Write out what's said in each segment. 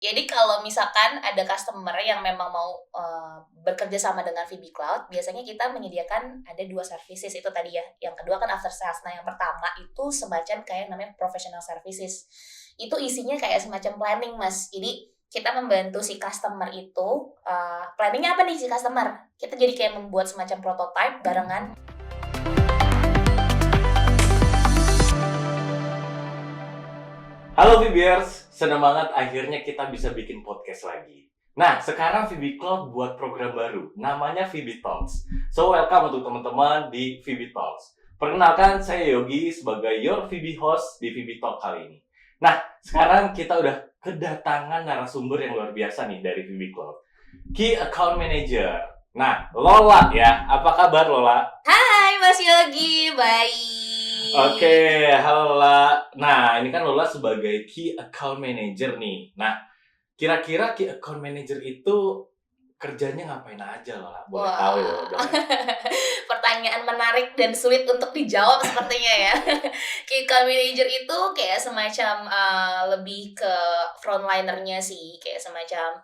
Jadi kalau misalkan ada customer yang memang mau, bekerja sama dengan VB Cloud, biasanya kita menyediakan ada 2 services itu tadi ya, yang kedua kan after sales. Nah, yang pertama itu semacam kayak namanya professional services. Itu isinya kayak semacam planning, Mas. Jadi kita membantu si customer itu, planning-nya apa nih si customer? Kita jadi kayak membuat semacam prototype barengan. Halo Vibiers, senang banget akhirnya kita bisa bikin podcast lagi. Nah, sekarang VB Cloud buat program baru, namanya VB Talks. So, welcome untuk teman-teman di VB Talks. Perkenalkan, saya Yogi sebagai your VB host di VB Talk kali ini. Nah, sekarang kita udah kedatangan narasumber yang luar biasa nih dari VB Cloud. Key Account Manager. Nah, Lola ya. Apa kabar Lola? Hai Mas Yogi, baik. Oke, halo Lola. Nah, ini kan Lola sebagai Key Account Manager nih. Nah, kira-kira Key Account Manager itu kerjanya ngapain aja Lola? Boleh tahu ya Lola? Pertanyaan menarik dan sulit untuk dijawab sepertinya ya. Key account manager itu kayak semacam lebih ke frontlinernya sih, kayak semacam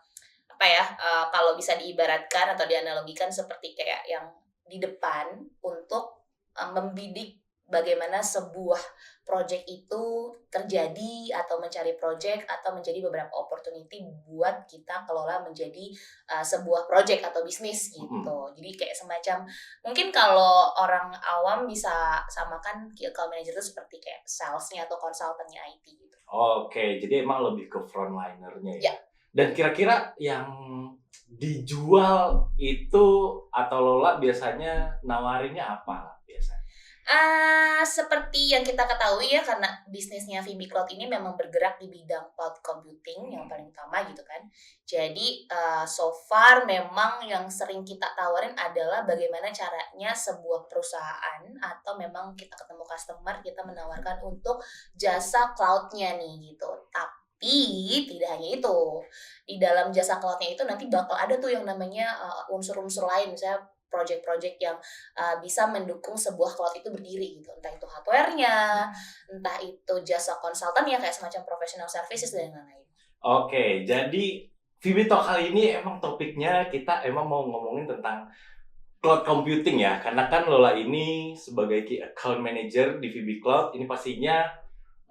apa ya? Kalau bisa diibaratkan atau dianalogikan seperti kayak yang di depan untuk membidik bagaimana sebuah project itu terjadi atau mencari project atau menjadi beberapa opportunity buat kita kelola menjadi sebuah project atau bisnis gitu. Jadi kayak semacam mungkin kalau orang awam bisa samakan key account manager itu seperti kayak salesnya atau konsultannya IT gitu. Oke, jadi emang lebih ke frontlinernya ya. Ya. Dan kira-kira yang dijual itu atau Lola biasanya nawarinnya apa biasanya? Seperti yang kita ketahui ya karena bisnisnya VB Cloud ini memang bergerak di bidang cloud computing yang paling utama gitu kan. Jadi, so far memang yang sering kita tawarin adalah bagaimana caranya sebuah perusahaan atau memang kita ketemu customer, kita menawarkan untuk jasa cloud-nya nih gitu. Tapi tidak hanya itu, di dalam jasa cloud-nya itu nanti bakal ada tuh yang namanya, unsur-unsur lain misalnya project-project yang bisa mendukung sebuah cloud itu berdiri gitu. Entah itu hardware-nya, entah itu jasa konsultan ya kayak semacam professional services dan lain-lain. Oke, jadi VB Talk kali ini emang topiknya kita emang mau ngomongin tentang cloud computing ya, karena kan Lola ini sebagai Key Account Manager di VB Cloud, ini pastinya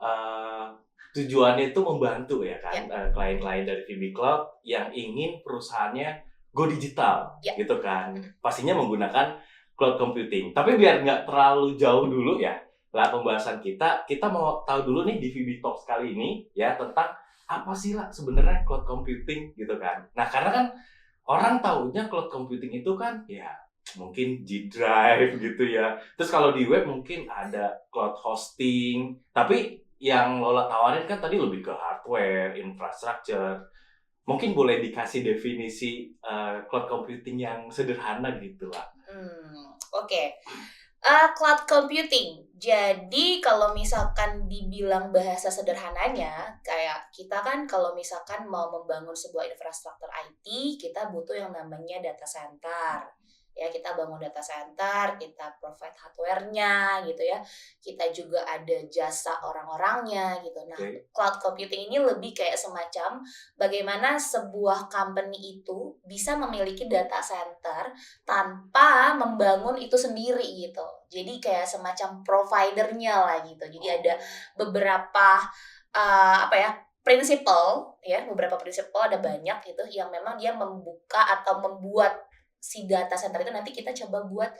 uh, tujuannya itu membantu ya kan, klien-klien dari VB Cloud yang ingin perusahaannya go digital, gitu kan. Pastinya menggunakan cloud computing. Tapi biar nggak terlalu jauh dulu ya, lah pembahasan kita mau tahu dulu nih di VB Talks kali ini ya tentang apa sih lah sebenarnya cloud computing gitu kan. Nah, karena kan orang taunya cloud computing itu kan ya mungkin G Drive gitu ya. Terus kalau di web mungkin ada cloud hosting. Tapi yang Lola tawarin kan tadi lebih ke hardware, infrastructure. Mungkin boleh dikasih definisi cloud computing yang sederhana gitu lah. Oke. Cloud computing. Jadi kalau misalkan dibilang bahasa sederhananya, kayak kita kan kalau misalkan mau membangun sebuah infrastruktur IT, kita butuh yang namanya data center. Ya, kita bangun data center, kita provide hardware-nya gitu ya. Kita juga ada jasa orang-orangnya gitu. Nah, cloud computing ini lebih kayak semacam bagaimana sebuah company itu bisa memiliki data center tanpa membangun itu sendiri gitu. Jadi kayak semacam providernya lah gitu. Jadi ada beberapa prinsipal ya, beberapa prinsipal ada banyak gitu yang memang dia membuka atau membuat si data center itu nanti kita coba buat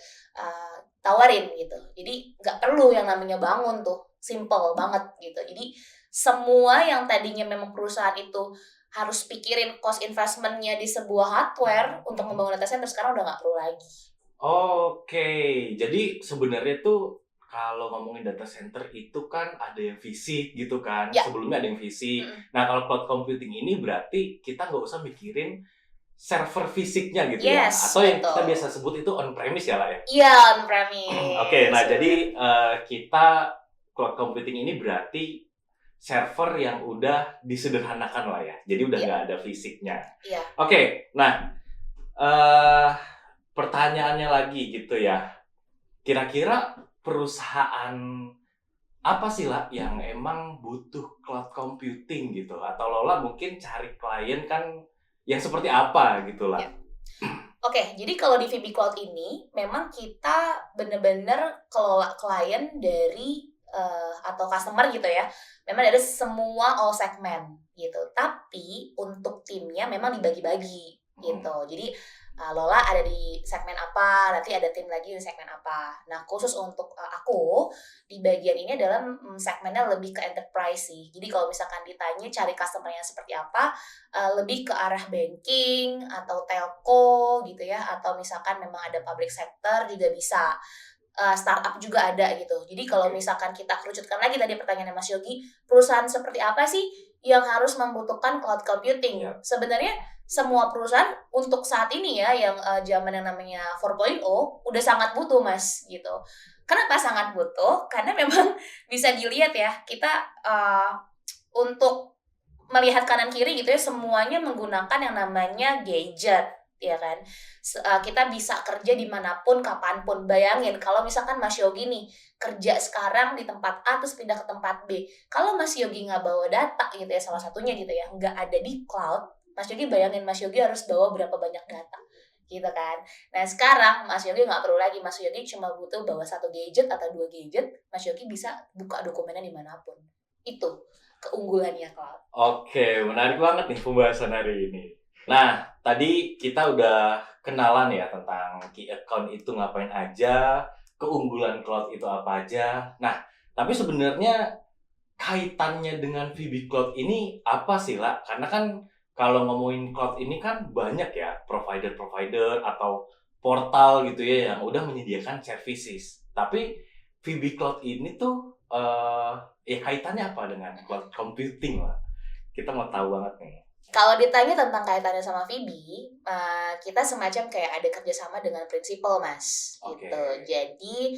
tawarin gitu. Jadi nggak perlu yang namanya bangun tuh, simple banget gitu. Jadi semua yang tadinya memang perusahaan itu harus pikirin cost investment-nya di sebuah hardware untuk membangun data center sekarang udah nggak perlu lagi. Oke, jadi sebenarnya tuh kalau ngomongin data center itu kan ada yang fisik gitu kan, sebelumnya ada yang fisik. Nah kalau cloud computing ini berarti kita nggak usah mikirin server fisiknya gitu ya, atau yang kita biasa sebut itu on premise ya lah ya. Iya, on premise. Oke, nah jadi kita cloud computing ini berarti server yang udah disederhanakan lah ya, jadi udah nggak ada fisiknya. Oke, nah pertanyaannya lagi gitu ya, kira-kira perusahaan apa sih lah yang emang butuh cloud computing gitu? Atau Lola mungkin cari klien kan yang seperti apa gitu lah? Ya. Oke, jadi kalau di VB Cloud ini memang kita bener-bener kelola klien dari atau customer gitu ya. Memang dari semua all segmen gitu. Tapi untuk timnya memang dibagi-bagi gitu. Jadi Lola ada di segmen apa, nanti ada tim lagi di segmen apa. Nah, khusus untuk aku di bagian ini adalah segmennya lebih ke enterprise sih. Jadi kalau misalkan ditanya cari customer-nya seperti apa, lebih ke arah banking atau telco gitu ya, atau misalkan memang ada public sector juga bisa. Startup juga ada gitu. Jadi kalau misalkan kita kerucutkan lagi tadi pertanyaannya Mas Yogi, perusahaan seperti apa sih yang harus membutuhkan cloud computing? Iya. Sebenarnya semua perusahaan untuk saat ini ya yang zaman yang namanya 4.0 udah sangat butuh Mas gitu. Kenapa sangat butuh? Karena memang bisa dilihat ya, kita untuk melihat kanan kiri gitu ya, semuanya menggunakan yang namanya gadget ya kan. Kita bisa kerja dimanapun kapanpun. Bayangin kalau misalkan Mas Yogi nih kerja sekarang di tempat A terus pindah ke tempat B, kalau Mas Yogi nggak bawa data gitu ya, salah satunya gitu ya, nggak ada di cloud, Mas Yogi bayangin Mas Yogi harus bawa berapa banyak data gitu kan. Nah sekarang Mas Yogi nggak perlu lagi, Mas Yogi cuma butuh bawa satu gadget atau dua gadget, Mas Yogi bisa buka dokumennya dimanapun. Itu keunggulannya cloud. Oke, menarik banget nih pembahasan hari ini. Nah, tadi kita udah kenalan ya tentang key account itu ngapain aja, keunggulan cloud itu apa aja. Nah, tapi sebenarnya kaitannya dengan VB Cloud ini apa sih, lah? Karena kan kalau ngomongin cloud ini kan banyak ya provider-provider atau portal gitu ya yang udah menyediakan services. Tapi VB Cloud ini tuh ya kaitannya apa dengan cloud computing lah? Kita mau tahu banget nih. Kalau ditanya tentang kaitannya sama Vibi, kita semacam kayak ada kerjasama dengan prinsipal, Mas. Oke. Gitu. Jadi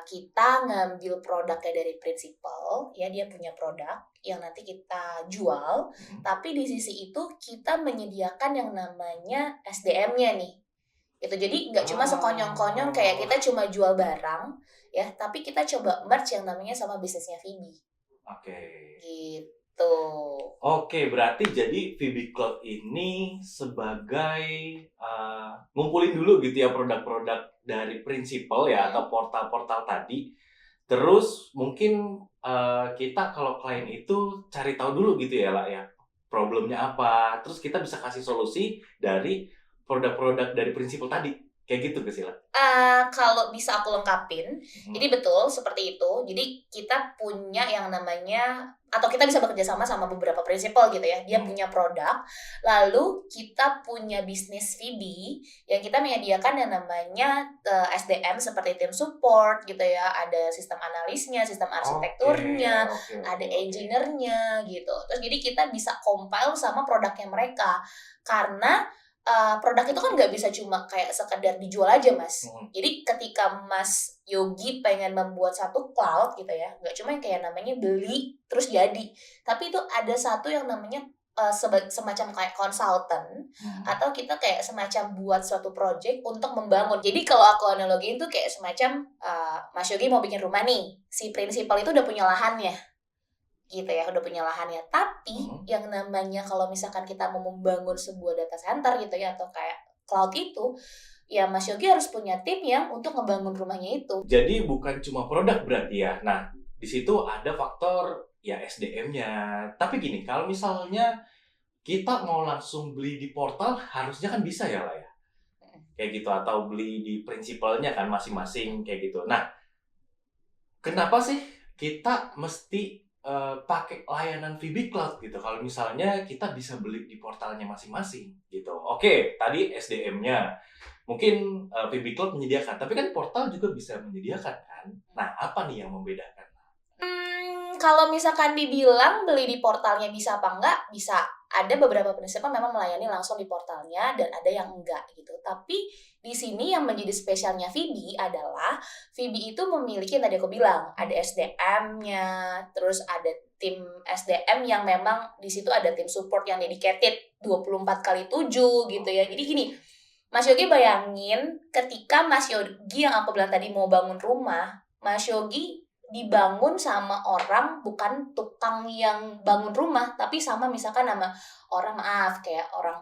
kita ngambil produknya dari prinsipal, ya dia punya produk yang nanti kita jual. Tapi di sisi itu kita menyediakan yang namanya SDM-nya nih. Itu jadi nggak cuma sekonyong-konyong kayak kita cuma jual barang, ya. Tapi kita coba merge yang namanya sama bisnisnya Vibi. Oke. Gitu. Oke, berarti jadi VB Cloud ini sebagai ngumpulin dulu gitu ya produk-produk dari prinsipal ya atau portal-portal tadi. Terus mungkin kita kalau klien itu cari tahu dulu gitu ya lah ya problemnya apa. Terus kita bisa kasih solusi dari produk-produk dari prinsipal tadi. Kayak gitu ke Sila? Kalau bisa aku lengkapin, jadi betul seperti itu. Jadi kita punya yang namanya, atau kita bisa bekerja sama beberapa prinsipal gitu ya. Dia punya produk, lalu kita punya bisnis VB yang kita menyediakan yang namanya SDM seperti tim support gitu ya. Ada sistem analisnya, sistem arsitekturnya, ada engineer-nya gitu. Terus jadi kita bisa compile sama produknya mereka. Karena produk itu kan nggak bisa cuma kayak sekedar dijual aja, Mas. Jadi ketika Mas Yogi pengen membuat satu cloud gitu ya, nggak cuma yang kayak namanya beli terus jadi, tapi itu ada satu yang namanya semacam kayak konsultan atau kita kayak semacam buat suatu project untuk membangun. Jadi kalau aku analogiin tuh kayak semacam Mas Yogi mau bikin rumah nih, si prinsipal itu udah punya lahannya gitu ya, udah punya lahannya. Tapi yang namanya kalau misalkan kita mau membangun sebuah data center gitu ya, atau kayak cloud itu, ya Mas Yogi harus punya tim yang untuk ngebangun rumahnya itu. Jadi bukan cuma produk berarti ya. Nah, di situ ada faktor ya SDM-nya. Tapi gini, kalau misalnya kita mau langsung beli di portal, harusnya kan bisa ya lah ya. Kayak gitu, atau beli di prinsipalnya kan masing-masing kayak gitu. Nah, kenapa sih kita mesti pakai layanan VB Cloud gitu? Kalau misalnya kita bisa beli di portalnya masing-masing gitu. Oke, tadi SDM-nya mungkin VB Cloud menyediakan, tapi kan portal juga bisa menyediakan kan. Nah, apa nih yang membedakan? Kalau misalkan dibilang beli di portalnya bisa apa enggak, bisa. Ada beberapa prinsipal memang melayani langsung di portalnya dan ada yang enggak gitu. Tapi di sini yang menjadi spesialnya VB adalah VB itu memiliki yang tadi aku bilang, ada SDM-nya, terus ada tim SDM yang memang di situ ada tim support yang dedicated 24/7 gitu ya. Jadi gini, Mas Yogi bayangin ketika Mas Yogi yang aku bilang tadi mau bangun rumah, Mas Yogi dibangun sama orang, bukan tukang yang bangun rumah, tapi sama misalkan sama orang, maaf, kayak orang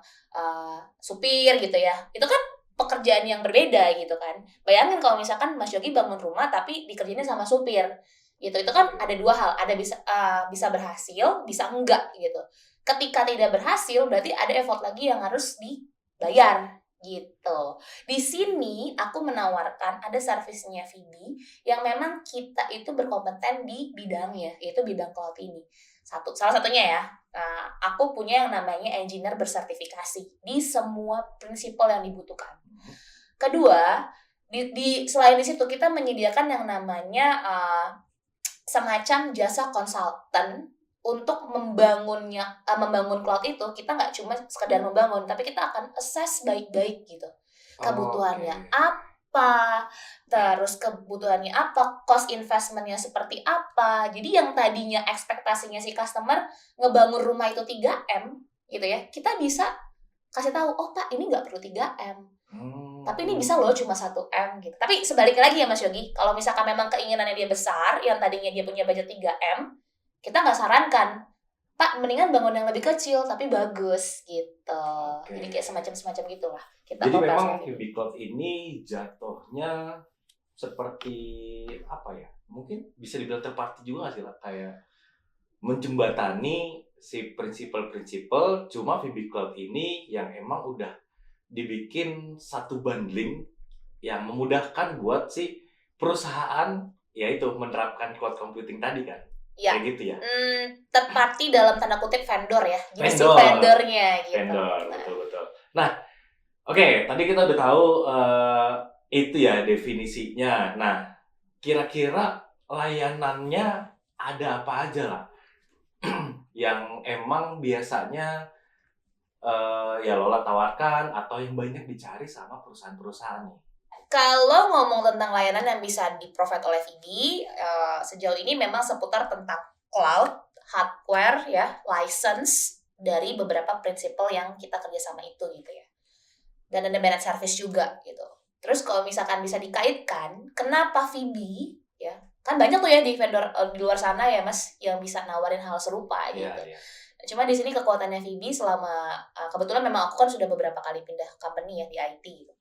supir gitu ya. Itu kan pekerjaan yang berbeda gitu kan. Bayangin kalau misalkan Mas Yogi bangun rumah tapi dikerjainnya sama supir gitu. Itu kan ada dua hal, ada bisa berhasil, bisa enggak gitu. Ketika tidak berhasil berarti ada effort lagi yang harus dibayar gitu. Di sini aku menawarkan ada servisnya Vibi yang memang kita itu berkompeten di bidangnya, yaitu bidang cloud ini. Salah satunya ya, aku punya yang namanya engineer bersertifikasi di semua prinsipal yang dibutuhkan. Kedua, selain di situ kita menyediakan yang namanya semacam jasa konsultan untuk membangun cloud itu. Kita nggak cuma sekedar membangun, tapi kita akan assess baik-baik gitu. Kebutuhannya apa, terus kebutuhannya apa, cost investmentnya seperti apa. Jadi yang tadinya ekspektasinya si customer ngebangun rumah itu 3M gitu ya, kita bisa kasih tahu, oh Pak ini nggak perlu 3M. Tapi ini bisa loh cuma 1M gitu. Tapi sebaliknya lagi ya Mas Yogi, kalau misalkan memang keinginannya dia besar, yang tadinya dia punya budget 3M, kita nggak sarankan, Pak mendingan bangun yang lebih kecil tapi bagus gitu. Jadi kayak semacam gitulah. Jadi memang VB Cloud ini jatuhnya seperti apa ya? Mungkin bisa dibilang third party juga nggak sih lah, kayak menjembatani si prinsipal-prinsipal, cuma VB Cloud ini yang emang udah dibikin satu bundling yang memudahkan buat si perusahaan yaitu menerapkan cloud computing tadi kan. Ya, kayak gitu ya. Third party dalam tanda kutip vendor ya. Jadi si vendornya gitu. Vendor, betul. Nah, oke, tadi kita udah tahu itu ya definisinya. Nah, kira-kira layanannya ada apa aja lah yang emang biasanya ya Lola tawarkan atau yang banyak dicari sama perusahaan-perusahaan nih? Kalau ngomong tentang layanan yang bisa di-provide oleh VB, sejauh ini memang seputar tentang cloud, hardware, ya, license dari beberapa prinsipal yang kita kerjasama itu gitu ya. Dan ada managed service juga gitu. Terus kalau misalkan bisa dikaitkan, kenapa VB, ya, kan banyak tuh ya di vendor di luar sana ya Mas, yang bisa nawarin hal serupa gitu. Yeah. Cuma di sini kekuatannya VB selama, kebetulan memang aku kan sudah beberapa kali pindah company ya di IT gitu.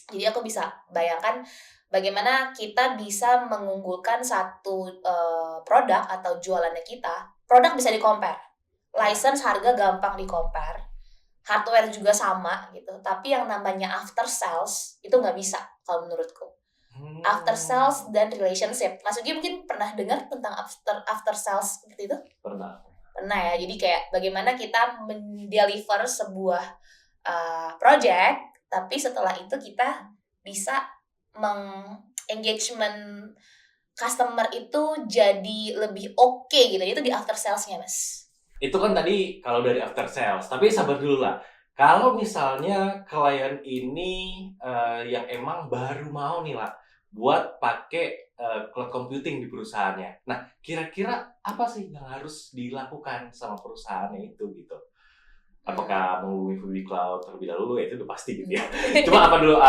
Jadi aku bisa bayangkan bagaimana kita bisa mengunggulkan satu produk atau jualannya kita. Produk bisa di-compare. License harga gampang di-compare. Hardware juga sama gitu. Tapi yang namanya after sales itu nggak bisa kalau menurutku. After sales dan relationship. Mas Ugi mungkin pernah dengar tentang after sales seperti itu? Pernah ya. Jadi kayak bagaimana kita mendeliver sebuah project, tapi setelah itu kita bisa engagement customer itu jadi lebih oke gitu. Itu di after sales-nya, Mas. Itu kan tadi kalau dari after sales. Tapi sabar dulu lah. Kalau misalnya klien ini yang emang baru mau nih lah buat pakai cloud computing di perusahaannya. Nah, kira-kira apa sih yang harus dilakukan sama perusahaannya itu gitu? Apakah menghubungi VB Cloud terlebih dahulu, ya itu udah pasti gitu ya. Cuma apa dulu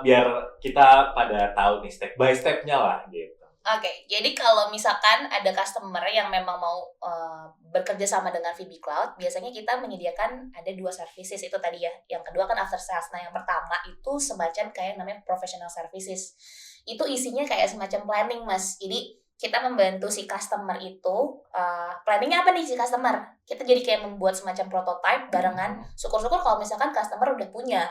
biar kita pada tahu nih step by step-nya lah gitu. Oke, jadi kalau misalkan ada customer yang memang mau bekerja sama dengan VB Cloud, biasanya kita menyediakan ada 2 services itu tadi ya. Yang kedua kan after sales. Nah, yang pertama itu semacam kayak namanya professional services. Itu isinya kayak semacam planning, Mas. Jadi kita membantu si customer itu, planningnya apa nih si customer? Kita jadi kayak membuat semacam prototype barengan. Syukur-syukur kalau misalkan customer udah punya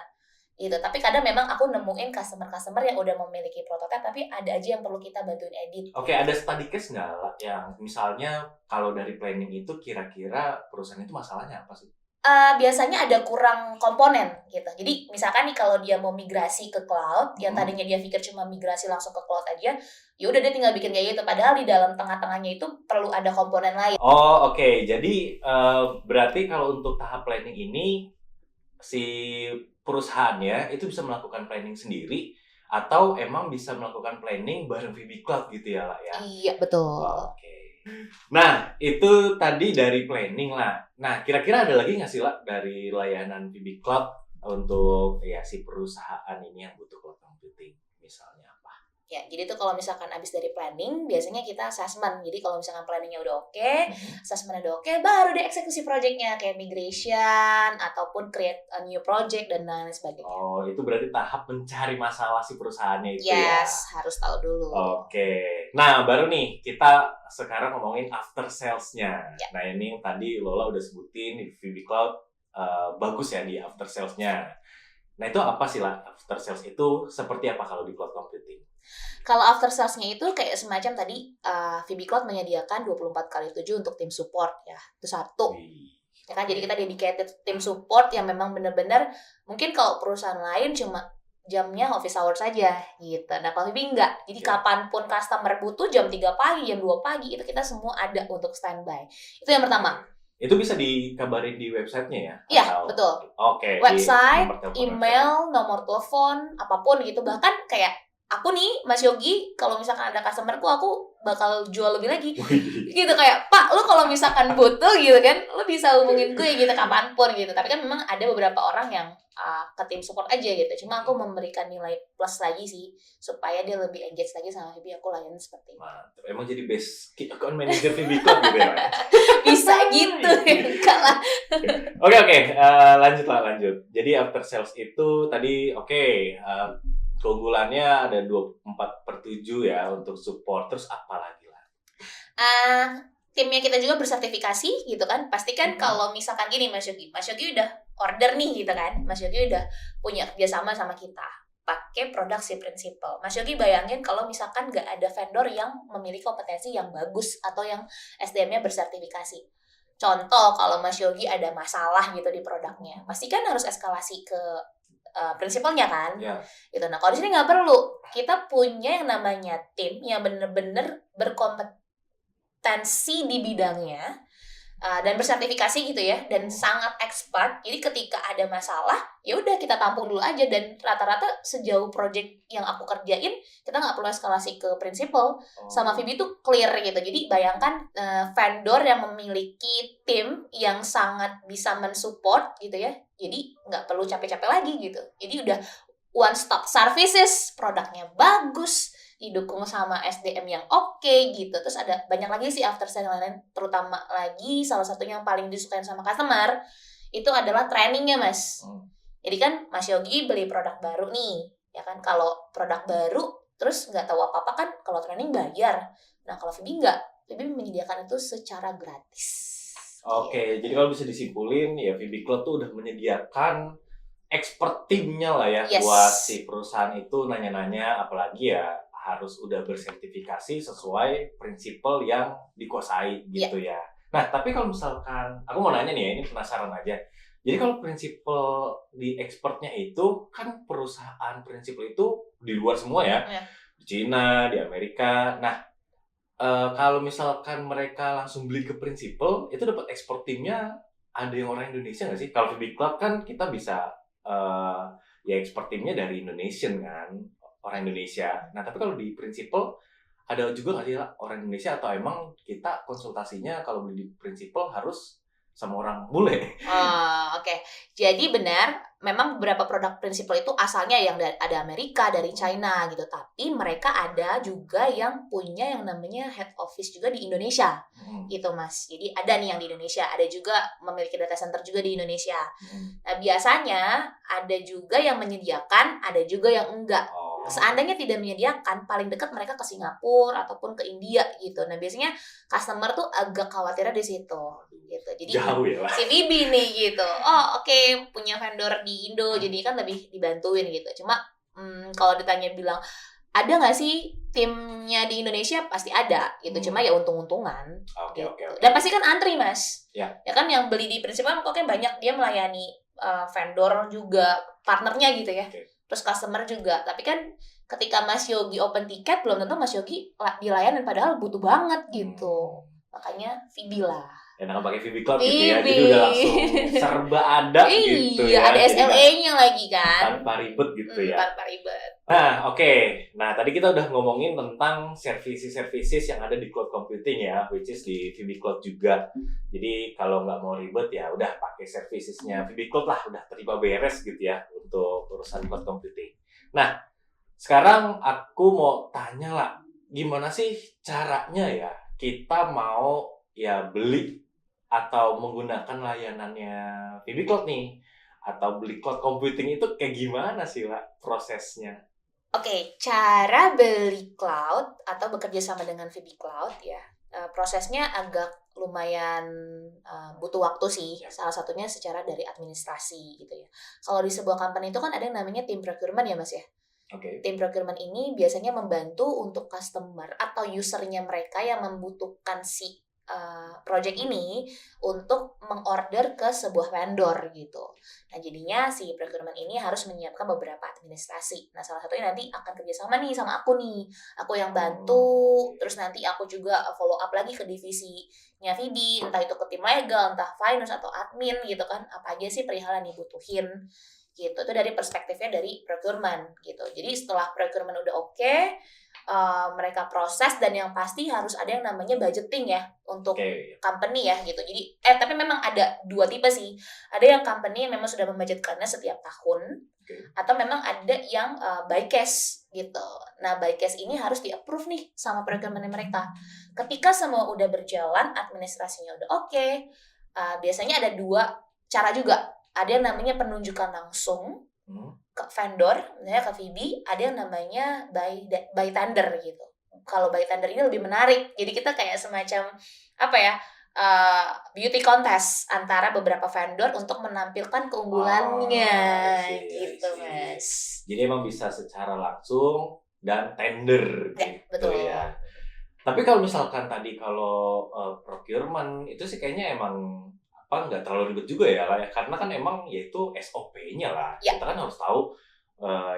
gitu. Tapi kadang memang aku nemuin customer yang udah memiliki prototype, tapi ada aja yang perlu kita bantuin edit. Oke, ada study case nggak lah yang misalnya kalau dari planning itu kira-kira perusahaan itu masalahnya apa sih? Biasanya ada kurang komponen gitu. Jadi misalkan nih kalau dia mau migrasi ke cloud, yang tadinya dia pikir cuma migrasi langsung ke cloud aja, ya udah dia tinggal bikin kayak gitu. Padahal di dalam tengah-tengahnya itu perlu ada komponen lain. Oh, oke. Jadi berarti kalau untuk tahap planning ini si perusahaannya itu bisa melakukan planning sendiri atau emang bisa melakukan planning bareng VB Cloud gitu ya lah ya? Iya, betul. Oke. Nah, itu tadi dari planning lah. Nah, kira-kira ada lagi nggak sih lah dari layanan VB Cloud untuk ya si perusahaan ini yang butuh cloud computing? Misalnya apa? Ya, jadi tuh kalau misalkan abis dari planning, biasanya kita assessment. Jadi kalau misalkan planningnya udah oke, assessment udah oke, baru deh eksekusi projectnya kayak migration ataupun create a new project dan lain sebagainya. Oh, itu berarti tahap mencari masalah si perusahaannya itu ya. Yes, harus tahu dulu. Oke. Nah, baru nih kita sekarang ngomongin after sales-nya. Ya. Nah, ini yang tadi Lola udah sebutin di VB Cloud bagus ya di after sales-nya. Nah, itu apa sih lah after sales itu seperti apa kalau di cloud computing? Kalau after sales-nya itu kayak semacam tadi VB Cloud menyediakan 24x7 untuk tim support ya. Itu satu. Ya kan, jadi kita dedicated tim support yang memang benar-benar mungkin kalau perusahaan lain cuma jamnya office hour saja gitu. Nah, kalau VB enggak. Jadi kapanpun customer butuh jam 3 pagi, jam 2 pagi itu kita semua ada untuk standby. Itu yang pertama. Itu bisa dikabarin di websitenya ya? Iya, betul. Oke. Website, email, nomor telepon, apapun gitu. Bahkan kayak aku nih, Mas Yogi, kalau misalkan ada customerku, aku bakal jual lebih lagi. Gitu kayak, Pak, lu kalau misalkan butuh gitu kan, lu bisa hubungin gue gitu kapanpun gitu. Tapi kan memang ada beberapa orang yang ke tim support aja gitu. Cuma aku memberikan nilai plus lagi sih, supaya dia lebih engage lagi sama VB, aku layanin seperti itu. Mantap. Emang jadi best key account manager VB Cloud gitu ya? Bisa gitu, enggak lah. Oke, lanjut. Jadi after sales itu tadi keunggulannya ada 24/7 ya untuk support. Terus apa lagi lah? Timnya kita juga bersertifikasi gitu kan. Pastikan kalau misalkan gini Mas Yogi udah order nih gitu kan. Mas Yogi udah punya kerjasama sama kita. Pakai produk si Principal. Mas Yogi bayangin kalau misalkan nggak ada vendor yang memiliki kompetensi yang bagus atau yang SDM-nya bersertifikasi. Contoh kalau Mas Yogi ada masalah gitu di produknya, pasti kan harus eskalasi ke prinsipalnya kan. Ya. Gitu. Nah, kalau di sini nggak perlu. Kita punya yang namanya tim yang bener-bener berkompetensi di bidangnya dan bersertifikasi gitu ya, dan sangat expert. Jadi ketika ada masalah, ya udah kita tampung dulu aja, dan rata-rata sejauh project yang aku kerjain, kita nggak perlu eskalasi ke prinsipal. Sama VB itu clear gitu. Jadi bayangkan vendor yang memiliki tim yang sangat bisa mensupport gitu ya. Jadi nggak perlu capek-capek lagi gitu. Jadi udah one stop services, produknya bagus, didukung sama SDM yang oke gitu. Terus ada banyak lagi sih after sale lain-lain, terutama lagi salah satunya yang paling disukain sama customer itu adalah trainingnya Mas. Jadi kan Mas Yogi beli produk baru nih, ya kan, kalau produk baru terus nggak tahu apa-apa kan, kalau training bayar. Nah kalau VB nggak, VB menyediakan itu secara gratis. Oke, jadi kalau bisa disimpulin ya VB Cloud tuh udah menyediakan expert timnya lah ya. Yes. Buat si perusahaan itu nanya-nanya, apalagi ya harus udah bersertifikasi sesuai prinsipal yang dikuasai gitu ya. Nah, tapi kalau misalkan aku mau nanya nih ya, ini penasaran aja. Jadi kalau prinsipal di expertnya itu kan perusahaan prinsipal itu di luar semua ya. Di Cina, di Amerika. Nah, kalau misalkan mereka langsung beli ke prinsipal, itu dapat ekspor timnya ada yang orang Indonesia nggak sih? Kalau VB Cloud kan kita bisa ya ekspor timnya dari Indonesian kan, orang Indonesia. Nah, tapi kalau di prinsipal ada juga nggak sih orang Indonesia, atau emang kita konsultasinya kalau beli di prinsipal harus sama orang bule? Oke. Jadi benar, memang beberapa produk prinsipal itu asalnya yang ada Amerika, dari China gitu. Tapi mereka ada juga yang punya yang namanya head office juga di Indonesia. Gitu Mas. Jadi ada nih yang di Indonesia, ada juga memiliki data center juga di Indonesia. Nah, biasanya ada juga yang menyediakan, ada juga yang enggak. Seandainya tidak menyediakan, paling dekat mereka ke Singapura ataupun ke India gitu. Nah, biasanya customer tuh agak khawatirnya di situ gitu. Jadi jauh ya lah. Si VB nih gitu. Oke, punya vendor di Indo, jadi kan lebih dibantuin gitu. Cuma kalau ditanya bilang ada nggak sih timnya di Indonesia, pasti ada gitu. Cuma ya untung-untungan. Oke. Dan pasti kan antri Mas. Ya kan yang beli di prinsipal kok kan banyak, dia melayani vendor juga, partnernya gitu ya. Terus customer juga. Tapi kan ketika Mas Yogi open tiket, belum tentu Mas Yogi dilayanin, padahal butuh banget gitu. Makanya VB lah. Enak pakai VB Cloud gitu ya, jadi udah langsung serba ada gitu ya. Iya, ada SLA-nya lagi kan. Tanpa ribet gitu ya. Tanpa ribet. Nah, oke. Nah, tadi kita udah ngomongin tentang services yang ada di cloud computing ya, which is di VB Cloud juga. Jadi kalau nggak mau ribet ya udah pakai servicesnya VB Cloud lah, udah terima beres gitu ya untuk urusan cloud computing. Nah, Sekarang aku mau tanya lah, gimana sih caranya ya kita mau ya beli atau menggunakan layanannya VB Cloud nih, atau beli cloud computing itu kayak gimana sih lah prosesnya? Oke, cara beli cloud atau bekerja sama dengan VB Cloud ya, prosesnya agak lumayan butuh waktu sih. Salah satunya secara dari administrasi gitu ya. Kalau di sebuah company itu kan ada yang namanya tim procurement ya Mas ya. Oke. Tim procurement ini biasanya membantu untuk customer atau usernya mereka yang membutuhkan si project ini untuk mengorder ke sebuah vendor gitu. Nah jadinya si procurement ini harus menyiapkan beberapa administrasi. Nah salah satunya nanti akan kerjasama nih sama aku nih. Aku yang bantu, terus nanti aku juga follow up lagi ke divisinya VB, entah itu ke tim legal, entah finance atau admin gitu kan. Apa aja sih perihal yang dibutuhin gitu. Itu dari perspektifnya dari procurement gitu. Jadi setelah procurement udah oke, mereka proses dan yang pasti harus ada yang namanya budgeting ya untuk company ya gitu. Jadi tapi memang ada dua tipe sih. Ada yang company yang memang sudah membudgetkannya setiap tahun, atau memang ada yang by cash gitu. Nah by cash ini harus di-approve nih sama procurement mereka. Ketika semua udah berjalan, administrasinya udah oke, biasanya ada dua cara juga. Ada yang namanya penunjukan langsung ke vendor, misalnya ke VB, ada yang namanya by tender gitu. Kalau by tender ini lebih menarik. Jadi kita kayak semacam apa ya? Beauty contest antara beberapa vendor untuk menampilkan keunggulannya gitu, Mas. Jadi emang bisa secara langsung dan tender Ya, gitu betul. ya. Tapi kalau misalkan tadi kalau procurement itu sih kayaknya emang nggak terlalu ribet juga ya lah ya, karena kan emang yaitu SOP-nya lah. Ya. Kita kan harus tahu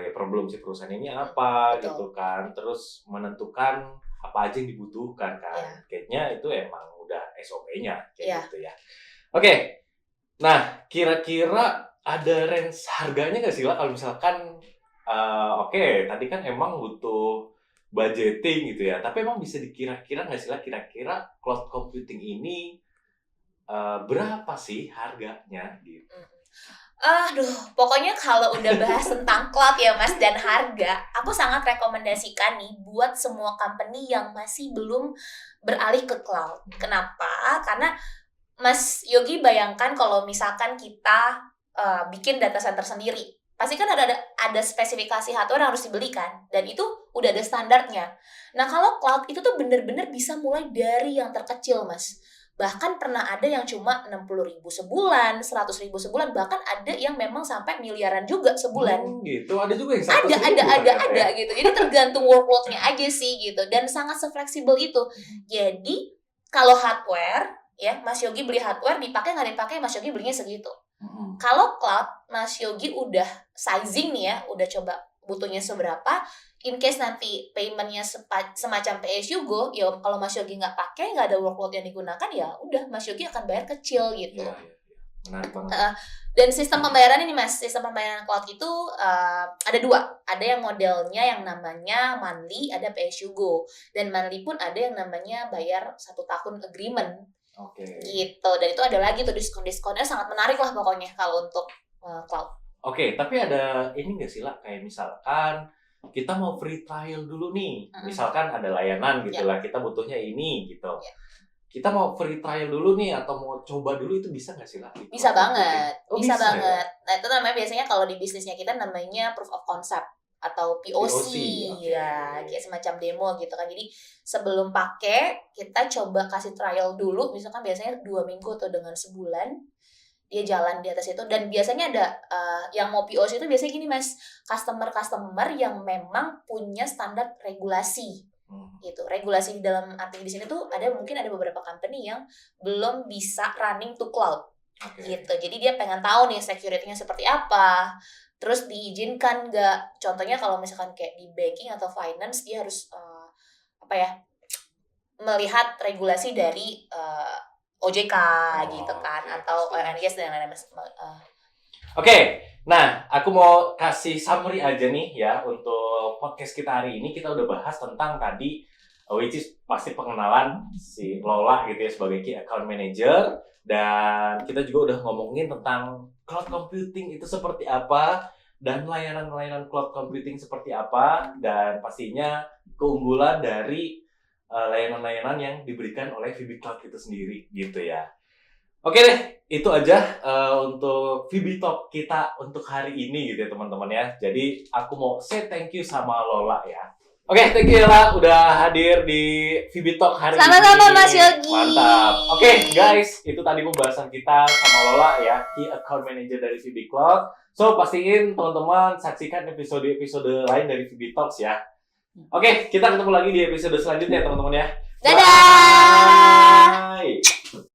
ya problem si perusahaan ini apa gitu kan, terus menentukan apa aja yang dibutuhkan kan. Kayaknya itu emang udah SOP-nya kayak gitu ya. Oke. Nah, kira-kira ada range harganya nggak sih lah kalau misalkan tadi kan emang butuh budgeting gitu ya, tapi emang bisa dikira-kira nggak sih lah kira-kira cloud computing ini berapa sih harganya gitu? Aduh, pokoknya kalau udah bahas tentang cloud ya Mas dan harga, aku sangat rekomendasikan nih buat semua company yang masih belum beralih ke cloud. Kenapa? Karena Mas Yogi bayangkan kalau misalkan kita bikin data center sendiri, pasti kan ada spesifikasi hardware yang harus dibeli kan, dan itu udah ada standarnya. Nah kalau cloud itu tuh bener-bener bisa mulai dari yang terkecil Mas. Bahkan pernah ada yang cuma 60.000 sebulan, 100.000 sebulan, bahkan ada yang memang sampai miliaran juga sebulan. Gitu, ada juga yang 100.000. Ada gitu. Jadi tergantung workload-nya aja sih gitu, dan sangat se-fleksibel itu. Jadi kalau hardware ya, Mas Yogi beli hardware dipakai nggak dipakai, Mas Yogi belinya segitu. Kalau cloud, Mas Yogi udah sizing nih ya, udah coba butuhnya seberapa. In case nanti paymentnya semacam pay as you go, ya kalau Mas Yogi nggak pakai, nggak ada workload yang digunakan, ya udah Mas Yogi akan bayar kecil gitu. Menarik banget. Dan sistem pembayaran ini Mas, sistem pembayaran cloud itu ada dua. Ada yang modelnya yang namanya monthly, ada pay as you go. Dan monthly pun ada yang namanya bayar 1 tahun agreement. Gitu. Dan itu ada lagi tuh diskon-diskonnya sangat menarik lah pokoknya kalau untuk cloud. Tapi ada ini nggak sih lah, kayak misalkan kita mau free trial dulu nih, misalkan ada layanan gitu lah, kita butuhnya ini gitu. Kita mau free trial dulu nih atau mau coba dulu, itu bisa nggak sih lah? Bisa banget, bisa banget. Ya? Nah itu namanya biasanya kalau di bisnisnya kita namanya proof of concept atau POC. Ya, kayak semacam demo gitu kan. Jadi sebelum pakai kita coba kasih trial dulu, misalkan biasanya 2 minggu atau dengan sebulan. Dia jalan di atas itu, dan biasanya ada yang mau POC itu biasanya gini Mas, customer yang memang punya standar regulasi gitu. Regulasi di dalam arti di sini tuh mungkin ada beberapa company yang belum bisa running to cloud gitu. Jadi dia pengen tahu nih security-nya seperti apa, terus diizinkan nggak. Contohnya kalau misalkan kayak di banking atau finance, dia harus melihat regulasi dari OJK gitu kan, atau ONS dan lain-lain. Nah aku mau kasih summary aja nih ya untuk podcast kita hari ini. Kita udah bahas tentang tadi, which is pasti pengenalan si Lola gitu ya sebagai key account manager, dan kita juga udah ngomongin tentang cloud computing itu seperti apa, dan layanan-layanan cloud computing seperti apa, dan pastinya keunggulan dari layanan-layanan yang diberikan oleh VB Cloud itu sendiri gitu ya. Oke deh, itu aja untuk VB Talk kita untuk hari ini gitu ya teman-teman ya. Jadi aku mau say thank you sama Lola ya. Oke, thank you Lola udah hadir di VB Talk hari ini. Sama-sama Mas Yogi. Mantap. Oke guys, itu tadi pembahasan kita sama Lola ya, Key Account Manager dari VB Cloud. So pastiin teman-teman saksikan episode-episode lain dari VB Talks ya. Oke, kita ketemu lagi di episode selanjutnya teman-teman ya. Dadah. Bye.